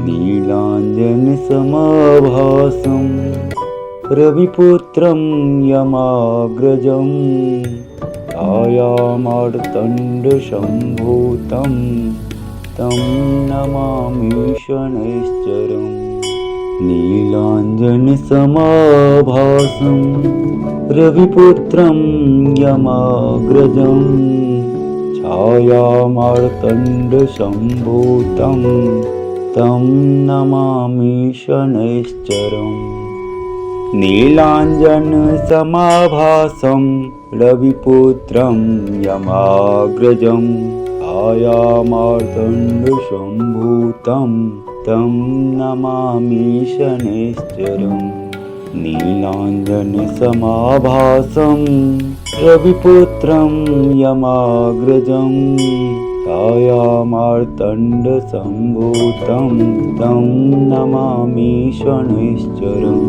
नीलाञ्जनसमाभासं रविपुत्रं यमाग्रजं छायामार्तण्डसम्भूतं तं नमामि शनैश्चरम्। नीलाञ्जनसमाभासं रविपुत्रं यमाग्रजं छायामार्तण्डसम्भूतं तं नमामि शनैश्चरम्। नीलाञ्जनसमाभासं रविपुत्रं यमाग्रजं छायामार्तण्डसम्भूतं तं नमामि शनैश्चरम्। नीलाञ्जनसमाभासं रविपुत्रं यमाग्रजं छायामार्तण्डसम्भूतं तं नमामि शनैश्चरम्।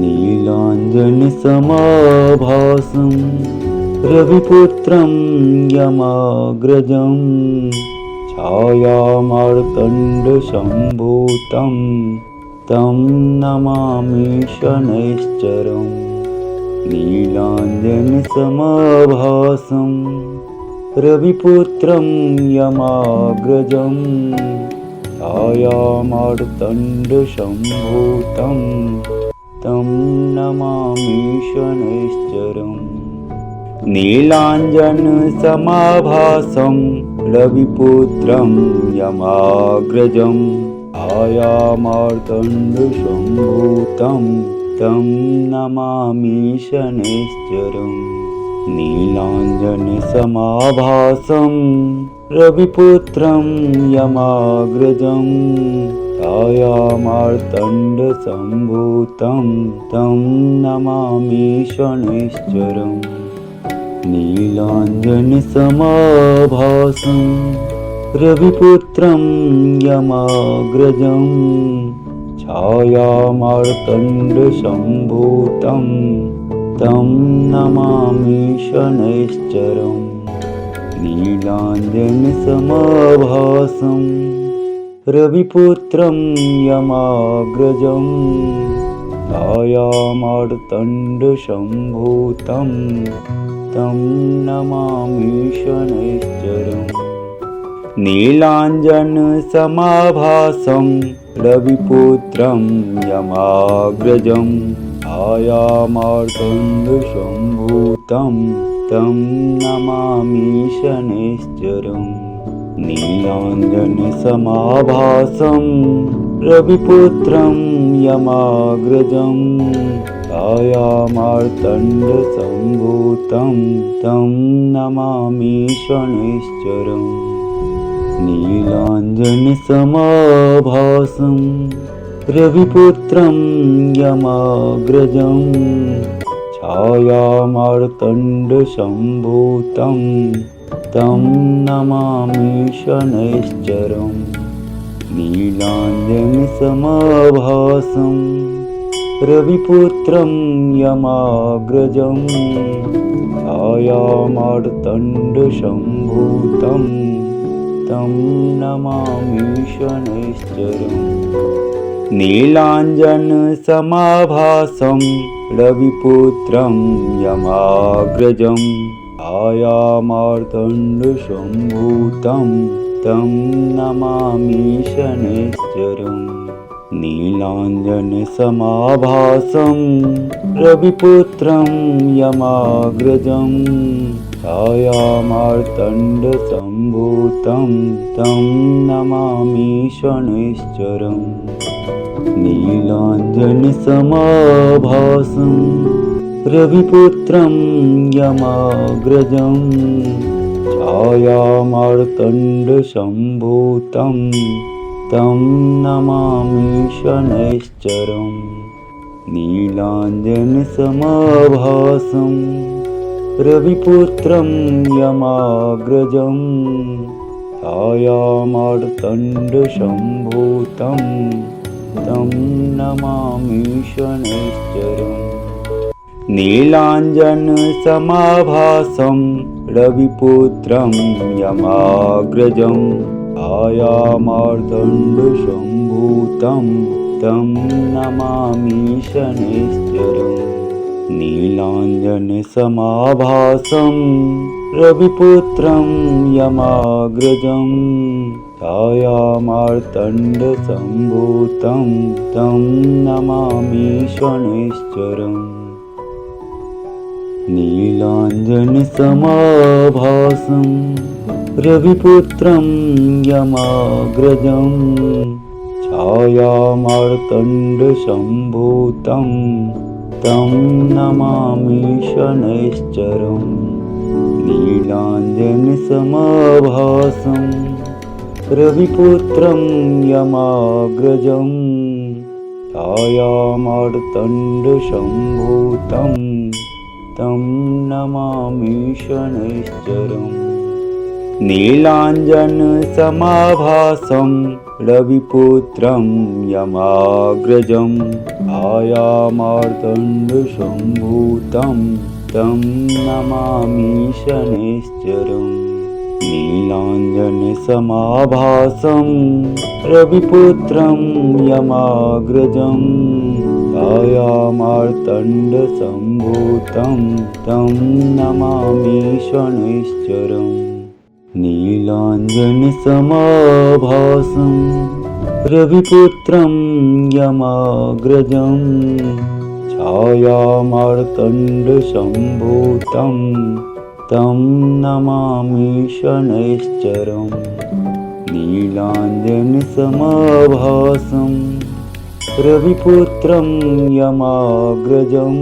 नीलाञ्जनसमाभासं रविपुत्रं यमाग्रजं छायामार्तण्डसम्भूतं तं नमामि शनैश्चरम्। नीलाञ्जनसमाभासं रविपुत्रं यमाग्रजं छायामार्तण्डसम्भूतं तं नमामि शनैश्चरम्। नीलाञ्जनसमाभासं रविपुत्रं यमाग्रजं छायामार्तण्डसम्भूतं तं नमामि शनैश्चरम्। नीलाञ्जनसमाभासं रविपुत्रं यमाग्रजं छायामार्तण्डसम्भूतं तं नमामि शनैश्चरम्। नीलाञ्जनसमाभासं रविपुत्रं यमाग्रजं छायामार्तण्डसम्भूतं तं नमामि शनैश्चरम्। नीलाञ्जनसमाभासं रविपुत्रं यमाग्रजं छायामार्तण्डसम्भूतं तं नमामि शनैश्चरम्। नीलाञ्जनसमाभासं रविपुत्रं यमाग्रजं छायामार्तण्डसम्भूतं तं नमामि शनैश्चरम्। नीलाञ्जनसमाभासं रविपुत्रं यमाग्रजं छायामार्तण्डसम्भूतं तं नमामि शनैश्चरम्। नीलाञ्जनसमाभासं रविपुत्रं यमाग्रजं छायामार्तण्डसम्भूतं तं नमामि शनैश्चरम्। नीलाञ्जनसमाभासं रविपुत्रं यमाग्रजं छायामार्तण्डसम्भूतं तं नमामि शनैश्चरम्। नीलाञ्जनसमाभासं रविपुत्रं यमाग्रजं छायामार्तण्डसम्भूतं तं नमामि शनैश्चरम्। नीलाञ्जनसमाभासं रविपुत्रं यमाग्रजं छायामार्तण्डसम्भूतं तं नमामि शनैश्चरम्। नीलाञ्जनसमाभासं रविपुत्रं यमाग्रजं छायामार्तण्डसम्भूतं तं नमामि शनैश्चरम्। नीलाञ्जनसमाभासं रविपुत्रं यमाग्रजं छायामार्तण्डसम्भूतं तं नमामि शनैश्चरम्। नीलाञ्जनसमाभासं रविपुत्रं यमाग्रजं छायामार्तण्डसम्भूतं शम्भूतं तं नमामि शनैश्चरम्। नीलाञ्जनसमाभासं रविपुत्रं यमाग्रजं छायामार्तण्डसम्भूतं तं नमामि शनैश्चरम्। नीलाञ्जनसमाभासं रविपुत्रं यमाग्रजं छायामार्तण्डसम्भूतं तं नमामि शनैश्चरम्। नीलाञ्जनसमाभासं रविपुत्रं यमाग्रजं छायामार्तण्डसम्भूतं तं नमामि शनैश्चरम्। नीलाञ्जनसमाभासं रविपुत्रं यमाग्रजं छायामार्तण्डसम्भूतं तं नमामि शनैश्चरम्। नीलाञ्जनसमाभासं रविपुत्रं यमाग्रजं छायामार्तण्डसम्भूतं तं नमामि शनैश्चरम्। नीलाञ्जनसमाभासं रविपुत्रं यमाग्रजं छायामार्तण्डसम्भूतं तं नमामि शनैश्चरम्। नीलाञ्जनसमाभासं रविपुत्रं यमाग्रजं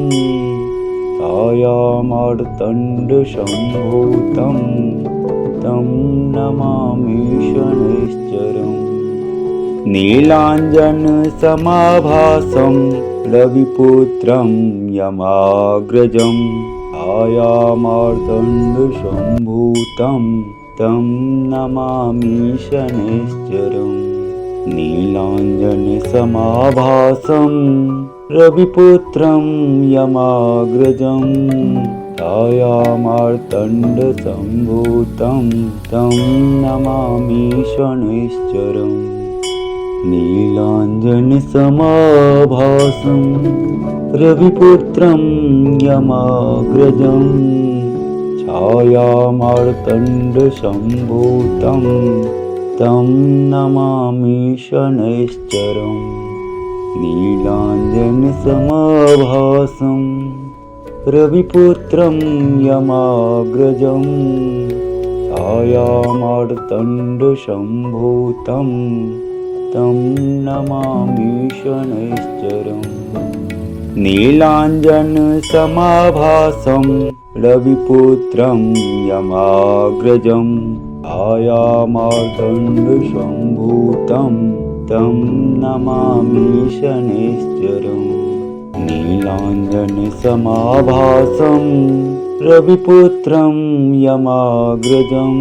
छायामार्तण्डसम्भूतं तं नमामि शनैश्चरम्। नीलाञ्जनसमाभासं रविपुत्रं यमाग्रजं छायामार्तण्डसम्भूतं तं नमामि शनैश्चरम्। नीलाञ्जनसमाभासं रविपुत्रं यमाग्रजं छायामार्तण्डसम्भूतं तं नमामि शनैश्चरम्। नीलाञ्जनसमाभासं रविपुत्रं यमाग्रजं छायामार्तण्डसम्भूतं तं नमामि शनैश्चरम्। नीलाञ्जनसमाभासं रविपुत्रं यमाग्रजं छायामार्तण्डसम्भूतं तं नमामि शनैश्चरम्। नीलाञ्जनसमाभासं रविपुत्रं यमाग्रजं छायामार्तण्डसम्भूतं तं नमामि शनैश्चरम्। नीलाञ्जनसमाभासं रविपुत्रं यमाग्रजं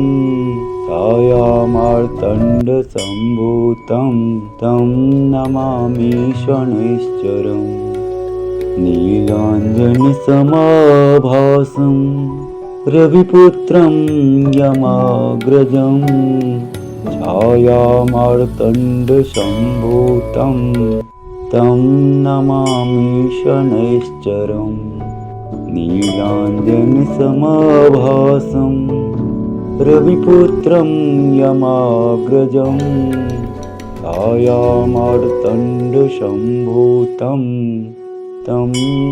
छायामार्तण्डसम्भूतं तं नमामि शनैश्चरम्। नीलाञ्जनसमाभासं रविपुत्रं यमाग्रजं छायामार्तण्डसम्भूतं तं नमामि शनैश्चरम्। नीलाञ्जनसमाभासं रविपुत्रं यमाग्रजं छायामार्तण्डसम्भूतं तं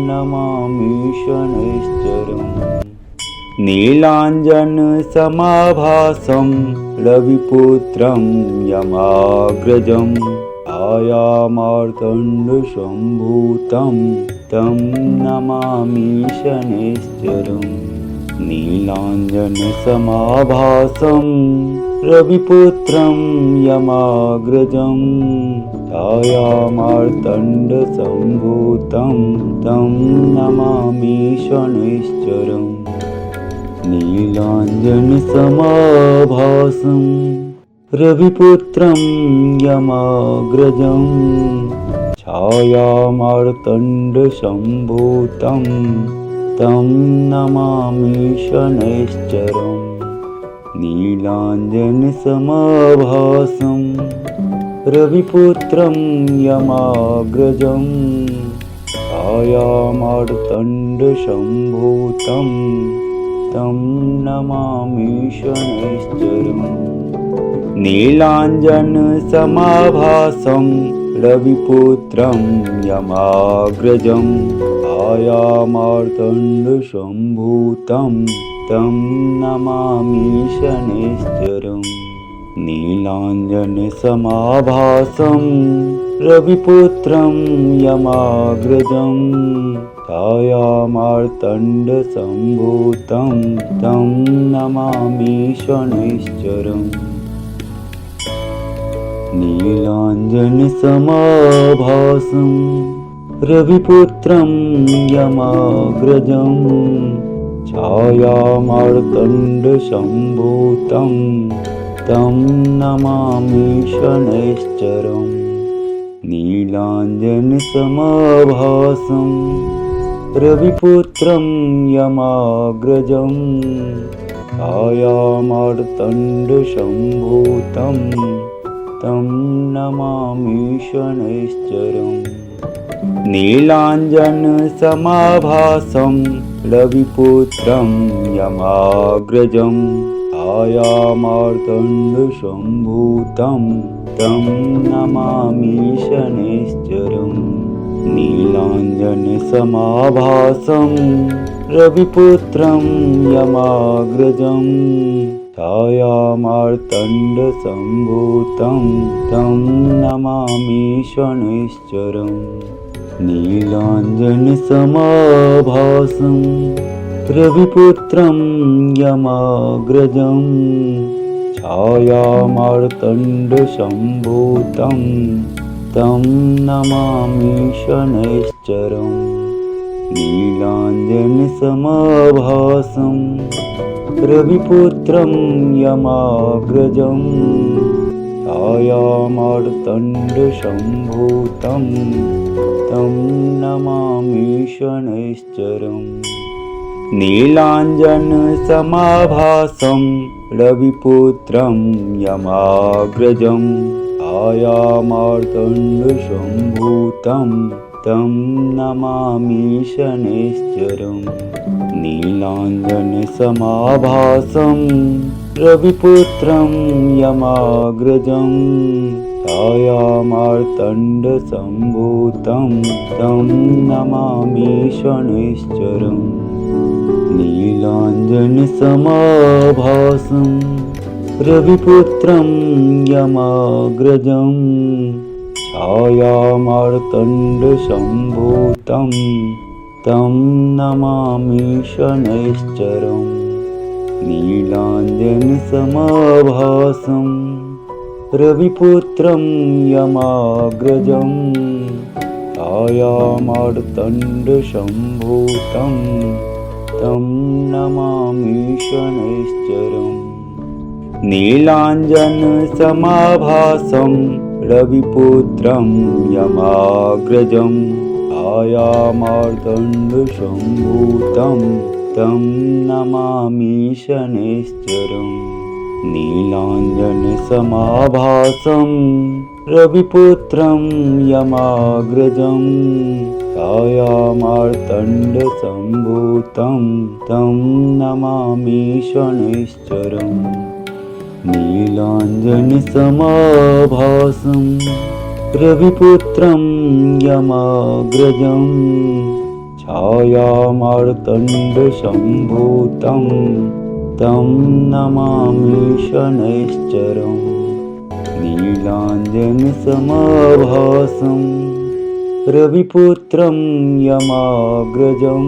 नमामि शनैश्चरम्। नीलाञ्जनसमाभासं रविपुत्रं यमाग्रजं छायामार्तण्डसम्भूतं तं नमामि शनैश्चरम्। नीलाञ्जनसमाभासं रविपुत्रं यमाग्रजं छायामार्तण्डसम्भूतं तं नमामि शनैश्चरम्। नीलाञ्जनसमाभासं रविपुत्रं यमाग्रजं छायामार्तण्डसम्भूतं तं नमामि शनैश्चरम्। नीलाञ्जनसमाभासं रविपुत्रं यमाग्रजं छायामार्तण्डसम्भूतं तं नमामि शनैश्चरम् नीलाञ्जनसमाभासं रविपुत्रं यमाग्रजं छायामार्तण्डसम्भूतं तं नमामि शनैश्चरम् नीलाञ्जनसमाभासं रविपुत्रं यमाग्रजं छायामार्तण्डसम्भूतं तं नमामि शनैश्चरम् नीलाञ्जनसमाभासं रविपुत्रं यमाग्रजं छायामार्तण्डसम्भूतं तं नमामि शनैश्चरम् नीलाञ्जनसमाभासं रविपुत्रं यमाग्रजं छायामार्तण्डसम्भूतं तं नमामि शनैश्चरम् नीलाञ्जनसमाभासं रविपुत्रं यमाग्रजं छायामार्तण्डसम्भूतं तं नमामि शनैश्चरम् नीलाञ्जनसमाभासं रविपुत्रं यमाग्रजं छायामार्तण्डसम्भूतं तं नमामि शनैश्चरम् नीलाञ्जनसमाभासं रविपुत्रं यमाग्रजं छायामार्तण्डसम्भूतं तं नमामि शनैश्चरम् नीलाञ्जनसमाभासं रविपुत्रं यमाग्रजं छायामार्तण्डसम्भूतं तं नमामि शनैश्चरम् नीलाञ्जनसमाभासं रविपुत्रं यमाग्रजं छायामार्तण्डसम्भूतं तं नमामि शनैश्चरम् नीलाञ्जनसमाभासं रविपुत्रं यमाग्रजं छायामार्तण्डसम्भूतं तं नमामि शनैश्चरम् नीलाञ्जनसमाभासं रविपुत्रं यमाग्रजं छायामार्तण्डसम्भूतं तं नमामि शनैश्चरम् नीलाञ्जनसमाभासं रविपुत्रं यमाग्रजं छायामार्तण्डसम्भूतं तं नमामि शनैश्चरम् नीलाञ्जनसमाभासं रविपुत्रं यमाग्रजं छायामार्तण्डसम्भूतं तं नमामि शनैश्चरम् नीलाञ्जनसमाभासं रविपुत्रं यमाग्रजं छायामार्तण्डसम्भूतं तं नमामि शनैश्चरम् नीलाञ्जनसमाभासं रविपुत्रं यमाग्रजं छायामार्तण्डसम्भूतं तं नमामि शनैश्चरम् नीलाञ्जनसमाभासं रविपुत्रं यमाग्रजं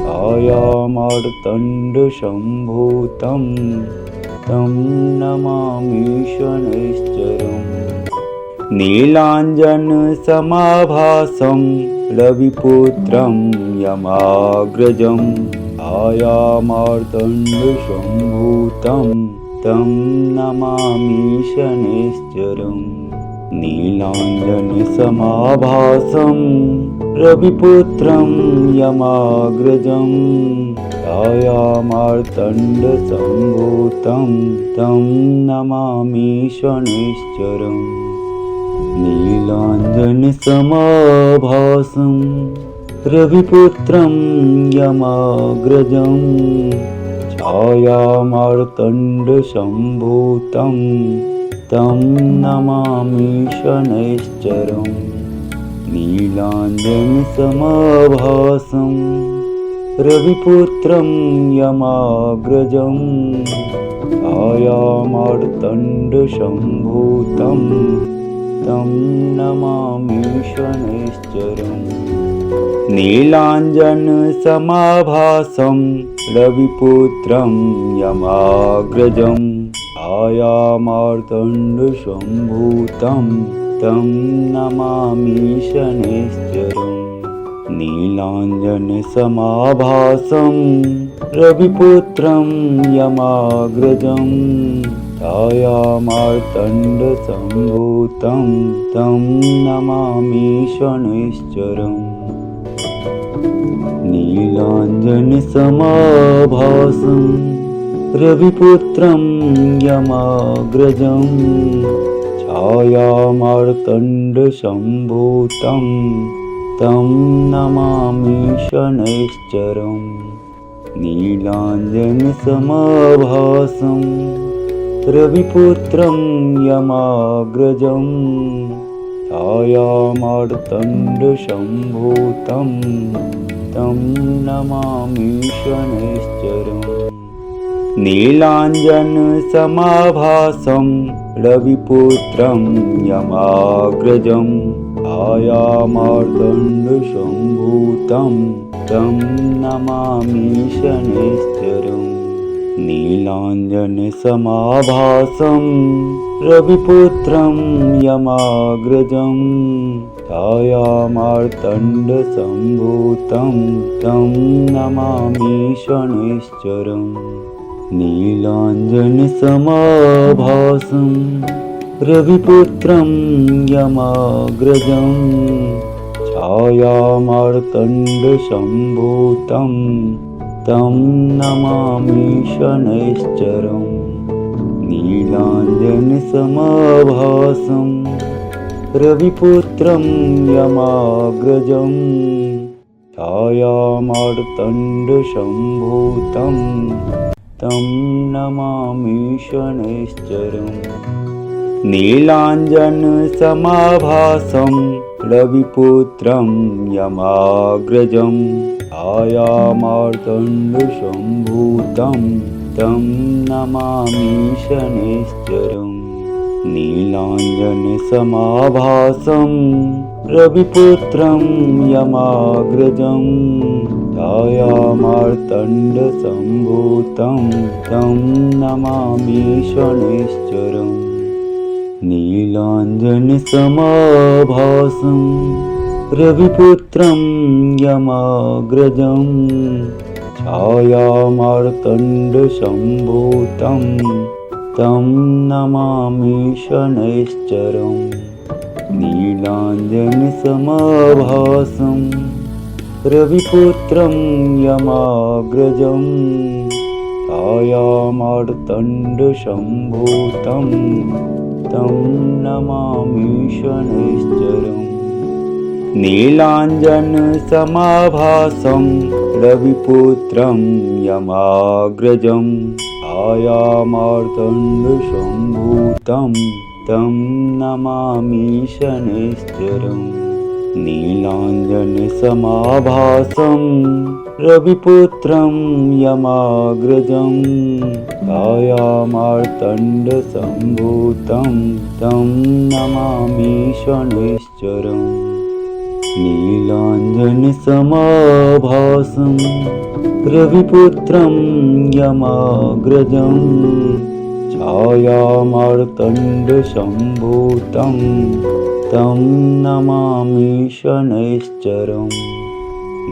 छायामार्तण्डसम्भूतं तं नमामि शनैश्चरम् नीलाञ्जनसमाभासं रविपुत्रं यमाग्रजं छायामार्तण्डसम्भूतं तं नमामि शनैश्चरम् नीलाञ्जनसमाभासं रविपुत्रं यमाग्रजं छायामार्तण्डसम्भूतं तं नमामि शनैश्चरम् नीलाञ्जनसमाभासं रविपुत्रं यमाग्रजं छायामार्तण्डसम्भूतं तं नमामि शनैश्चरम् नीलाञ्जनसमाभासं रविपुत्रं यमाग्रजं छायामार्तण्डसम्भूतं तं नमामि शनैश्चरम् नीलाञ्जनसमाभासं रविपुत्रं यमाग्रजं छायामार्तण्डसम्भूतं तं नमामि शनैश्चरम् नीलाञ्जनसमाभासं रविपुत्रं यमाग्रजं छायामार्तण्डसम्भूतं तं नमामि शनैश्चरम् नीलाञ्जनसमाभासं रविपुत्रं यमाग्रजं छायामार्तण्डसम्भूतं तं नमामि शनैश्चरम् नीलाञ्जनसमाभासं रविपुत्रं यमाग्रजं छायामार्तण्डसम्भूतं तं नमामि शनैश्चरम् नीलाञ्जनसमाभासं रविपुत्रं यमाग्रजं छायामार्तण्डसम्भूतं तं नमामि शनैश्चरम् नीलाञ्जनसमाभासं रविपुत्रं यमाग्रजं छायामार्तण्डसम्भूतं तं नमामि शनैश्चरम् नीलाञ्जनसमाभासं रविपुत्रं यमाग्रजं छायामार्तण्डसम्भूतं तं नमामि शनैश्चरम् नीलाञ्जनसमाभासं रविपुत्रं यमाग्रजं छायामार्तण्डसम्भूतं तं नमामि शनैश्चरम् नीलाञ्जनसमाभासं रविपुत्रं यमाग्रजं छायामार्तण्डसम्भूतं तं नमामि शनैश्चरम् नीलाञ्जनसमाभासं रविपुत्रं यमाग्रजं छायामार्तण्डसम्भूतं तं नमामि शनैश्चरम् नीलाञ्जनसमाभासं रविपुत्रं यमाग्रजं छायामार्तण्डसम्भूतं तं नमामि शनैश्चरम् नीलाञ्जनसमाभासं रविपुत्रं यमाग्रजं छायामार्तण्डसम्भूतं तं नमामि शनैश्चरम् नीलाञ्जनसमाभासं रविपुत्रं यमाग्रजं छायामार्तण्डसम्भूतं तं नमामि शनैश्चरम् नीलाञ्जनसमाभासं रविपुत्रं यमाग्रजं छायामार्तण्डसम्भूतं तं नमामि शनैश्चरम् नीलाञ्जनसमाभासं रविपुत्रं यमाग्रजं छायामार्तण्डसम्भूतं तं नमामि शनैश्चरम्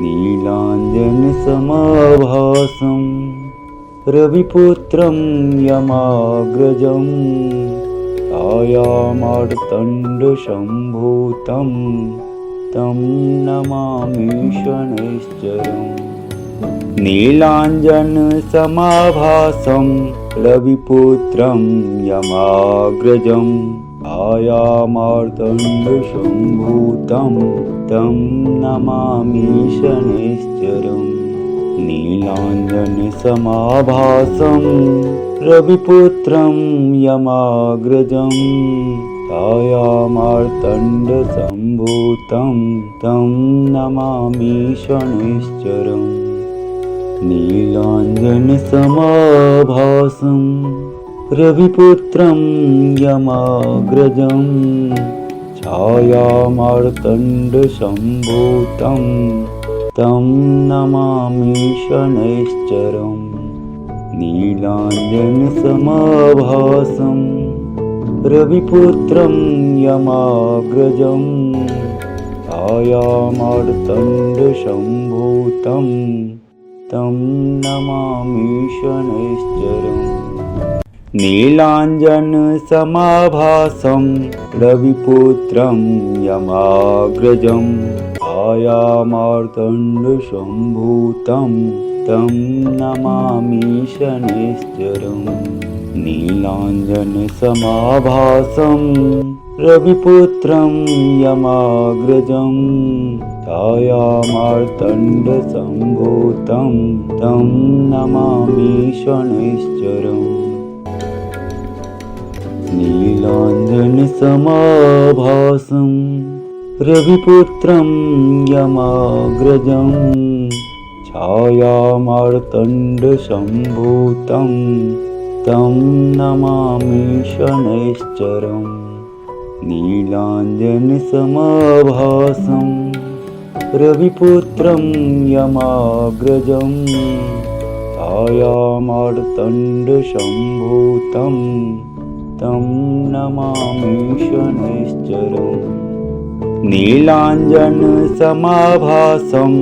नीलाञ्जनसमाभासं रविपुत्रं यमाग्रजं छायामार्तण्डसम्भूतं तं नमामि शनैश्चरम्। नीलाञ्जनसमाभासं रविपुत्रं यमाग्रजं छायामार्तण्डसम्भूतं तं नमामि शनैश्चरम्। नीलाञ्जनसमाभासं रविपुत्रं यमाग्रजं छायामार्तण्डसम्भूतं तं नमामि शनैश्चरम्। नीलाञ्जनसमाभासं रविपुत्रं यमाग्रजं छायामार्तण्डसम्भूतं तं नमामि शनैश्चरम्। नीलाञ्जनसमाभासं रविपुत्रं यमाग्रजं छायामार्तण्डसम्भूतं तं नमामि शनैश्चरम्। नीलाञ्जनसमाभासं रविपुत्रं यमाग्रजं छायामार्तण्डसम्भूतं तं नमामि शनैश्चरम्। नीलाञ्जनसमाभासं रविपुत्रं यमाग्रजं छायामार्तण्डसम्भूतं तं नमामि शनैश्चरम्। नीलाञ्जनसमाभासं रविपुत्रं यमाग्रजं छायामार्तण्डसम्भूतं तं नमामि शनैश्चरम्। नीलाञ्जनसमाभासं रविपुत्रं यमाग्रजं छायामार्तण्डसम्भूतं तं नमामि शनैश्चरम्। नीलाञ्जनसमाभासं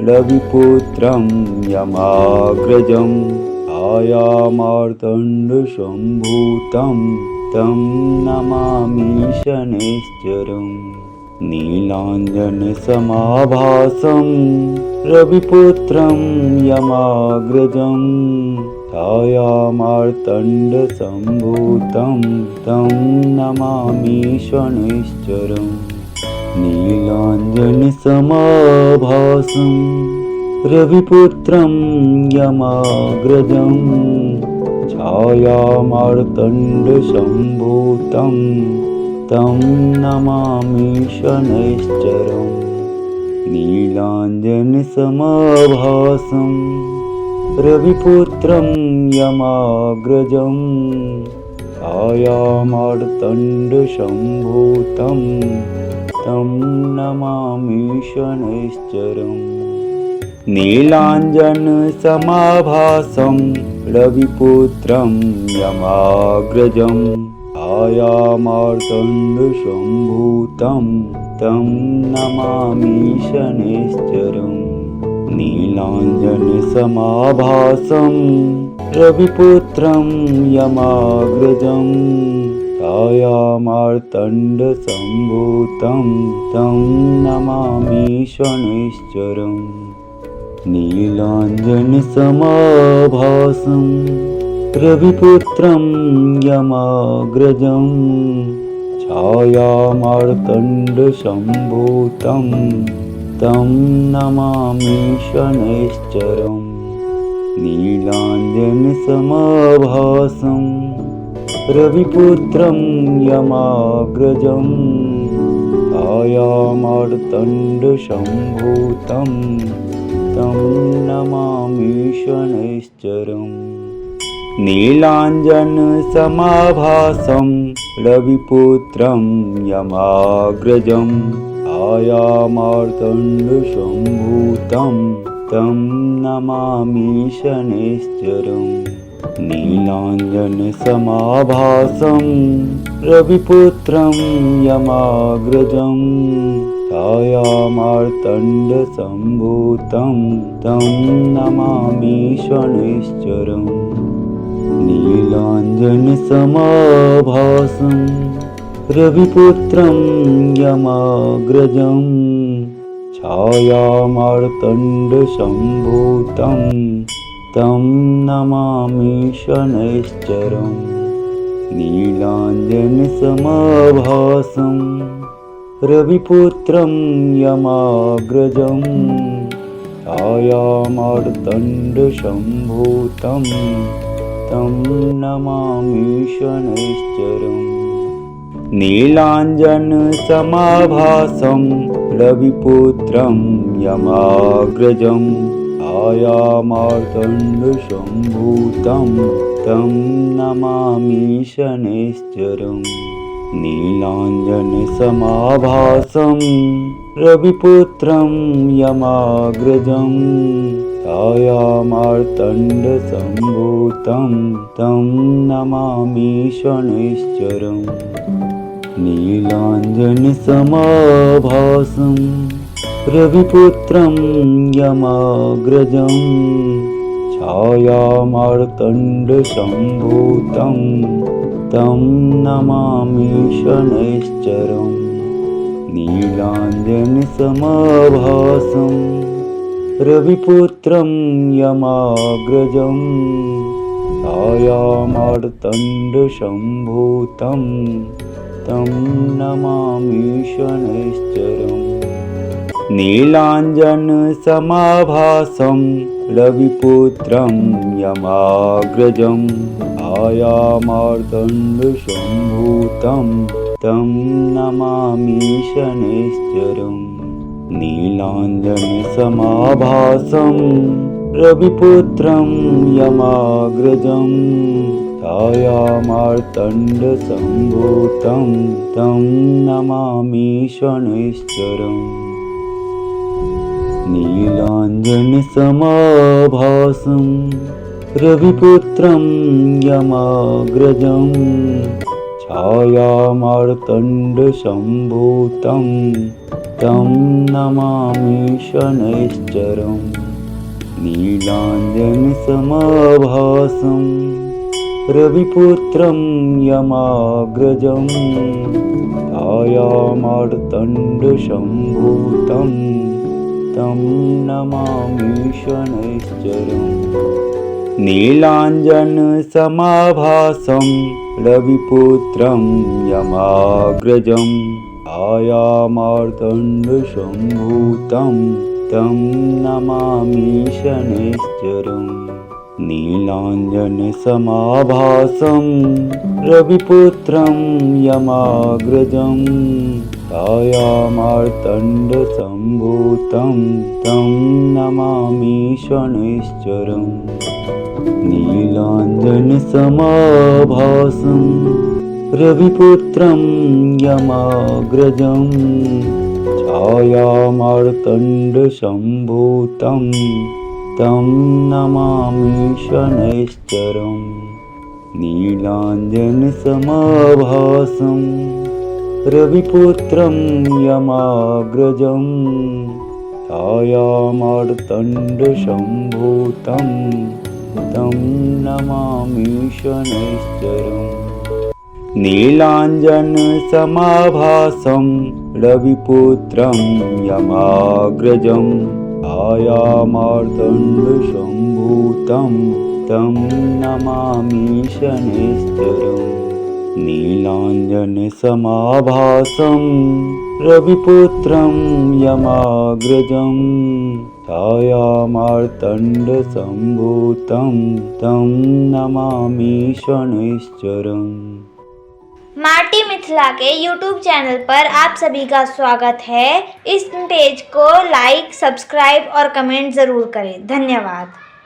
रविपुत्रं यमाग्रजं छायामार्तण्डसम्भूतं तं नमामि शनैश्चरम्। नीलाञ्जनसमाभासं रविपुत्रं यमाग्रजं छायामार्तण्डसम्भूतं तं नमामि शनैश्चरम्। नीलाञ्जनसमाभासं रविपुत्रं यमाग्रजं छायामार्तण्डसम्भूतं तं नमामि शनैश्चरम्। नीलाञ्जनसमाभासं रविपुत्रं यमाग्रजं छायामार्तण्डसम्भूतं तं नमामि शनैश्चरम्। नीलाञ्जनसमाभासं रविपुत्रं यमाग्रजं छायामार्तण्डसम्भूतं तं नमामि शनैश्चरम्। नीलाञ्जनसमाभासं रविपुत्रं यमाग्रजं छायामार्तण्डसम्भूतं तं नमामि शनैश्चरम्। नीलाञ्जनसमाभासं रविपुत्रं यमाग्रजं छायामार्तण्डसम्भूतं तं नमामि शनैश्चरम्। नीलाञ्जनसमाभासं रविपुत्रं यमाग्रजं छायामार्तण्डसम्भूतं तं नमामि शनैश्चरम्। नीलाञ्जनसमाभासं रविपुत्रं यमाग्रजं छायामार्तण्डसम्भूतं तं नमामि शनैश्चरम्। नीलाञ्जनसमाभासं रविपुत्रं यमाग्रजं छायामार्तण्डसम्भूतं तं नमामि शनैश्चरम्। नीलाञ्जनसमाभासं रविपुत्रं यमाग्रजं छायामार्तण्डसम्भूतं तं नमामि शनैश्चरम् नीलाञ्जनसमाभासं रविपुत्रं यमाग्रजं छायामार्तण्डसम्भूतं तं नमामि शनैश्चरम् नीलाञ्जनसमाभासं रविपुत्रं यमाग्रजं छायामार्तण्डसम्भूतं तं नमामि शनैश्चरम् नीलाञ्जनसमाभासं रविपुत्रं यमाग्रजं छायामार्तण्डसम्भूतं तं नमामि शनैश्चरम् नीलाञ्जनसमाभासं रविपुत्रं यमाग्रजं छायामार्तण्डसम्भूतं तं नमामि शनैश्चरम् नीलाञ्जनसमाभासं रविपुत्रं यमाग्रजं छायामार्तण्डसम्भूतं तं नमामि शनैश्चरम् नीलाञ्जनसमाभासं रविपुत्रं यमाग्रजं छायामार्तण्डसम्भूतं तं नमामि शनैश्चरम् नीलाञ्जनसमाभासं रविपुत्रं यमाग्रजं छायामार्तण्डसम्भूतं तं नमामि शनैश्चरम् नीलाञ्जनसमाभासं रविपुत्रं यमाग्रजं छायामार्तण्डसम्भूतं तं नमामि शनैश्चरम् नीलाञ्जनसमाभासं रविपुत्रं यमाग्रजं छायामार्तण्डसम्भूतं तं नमामि शनैश्चरम् नीलाञ्जनसमाभासं रविपुत्रं यमाग्रजं छायामार्तण्डसम्भूतं तं नमामि शनैश्चरम् नीलाञ्जनसमाभासं रविपुत्रं यमाग्रजं छायामार्तण्डसम्भूतं तं नमामि शनैश्चरम् नीलाञ्जनसमाभासं रविपुत्रं यमाग्रजं छायामार्तण्डसम्भूतं तं नमामि शनैश्चरम् नीलाञ्जनसमाभासं रविपुत्रं यमाग्रजं छायामार्तण्डसम्भूतं तं नमामि शनैश्चरम् नीलाञ्जनसमाभासं रविपुत्रं यमाग्रजं छायामार्तण्डसम्भूतं तं नमामि शनैश्चरम् नीलाञ्जनसमाभासं रविपुत्रं यमाग्रजं छायामार्तण्डसम्भूतं तं नमामि शनैश्चरम्। माटी मिथिला के YouTube चैनल पर आप सभी का स्वागत है। इस पेज को लाइक, सब्सक्राइब और कमेंट ज़रूर करें। धन्यवाद।